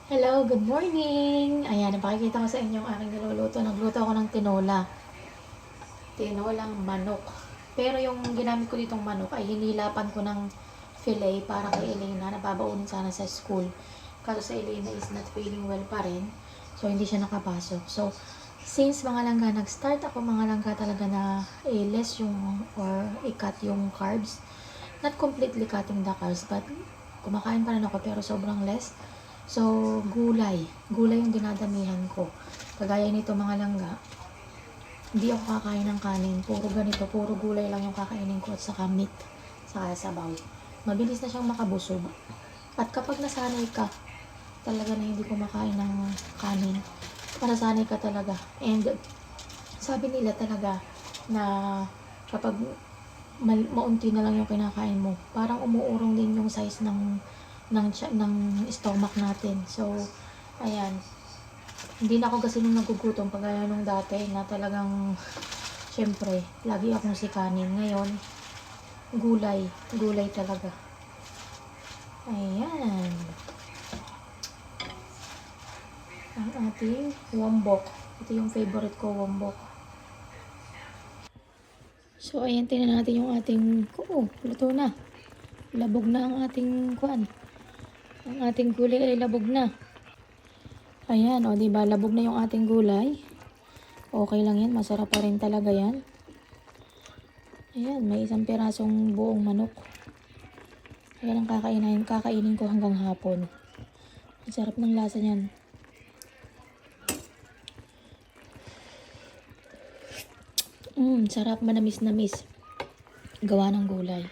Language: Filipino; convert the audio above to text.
Hello, good morning! Ayan, napakikita ko sa inyo ang aking niluluto. Nagluto ako ng tinola. Tinolang manok. Pero yung ginamit ko ditong manok ay hinilapan ko ng fillet para kay Elena. Napabaunin sana sa school. Kaso sa Elena is not feeling well pa rin. So, hindi siya nakapasok. So, since mga langga, nag-start ako mga langga talaga na less yung or i-cut yung carbs. Not completely cutting the carbs, but kumakain pa rin ako pero sobrang less. So, gulay. Gulay yung dinadamihan ko. Kagaya nito mga langga, hindi ako kakain ng kanin. Puro ganito, puro gulay lang yung kakainin ko at saka meat, saka sabaw. Mabilis na siyang makabusog. At kapag nasanay ka, talaga na hindi kumakain ng kanin, nasanay ka talaga. And sabi nila talaga na kapag maunti na lang yung kinakain mo, parang umuurong din yung size ng stomach natin. So, ayan. Hindi na ako kasi nung nagugutom pagaya nung dati na talagang syempre, lagi akong sikanin. Ngayon, gulay. Gulay talaga. Ayan. Ang ating wombok. Ito yung favorite ko, wombok. So, ayan, tingnan natin yung ating, luto na. Labog na ang ating kuan. Ang ating gulay ay labog na. Ayan, o, diba? Labog na yung ating gulay. Okay lang yan. Masarap pa rin talaga yan. Ayan, may isang pirasong buong manok. Ayan ang kakainin ko hanggang hapon. Ang sarap ng lasa niyan. Sarap, manamis-namis. Gawa ng gulay.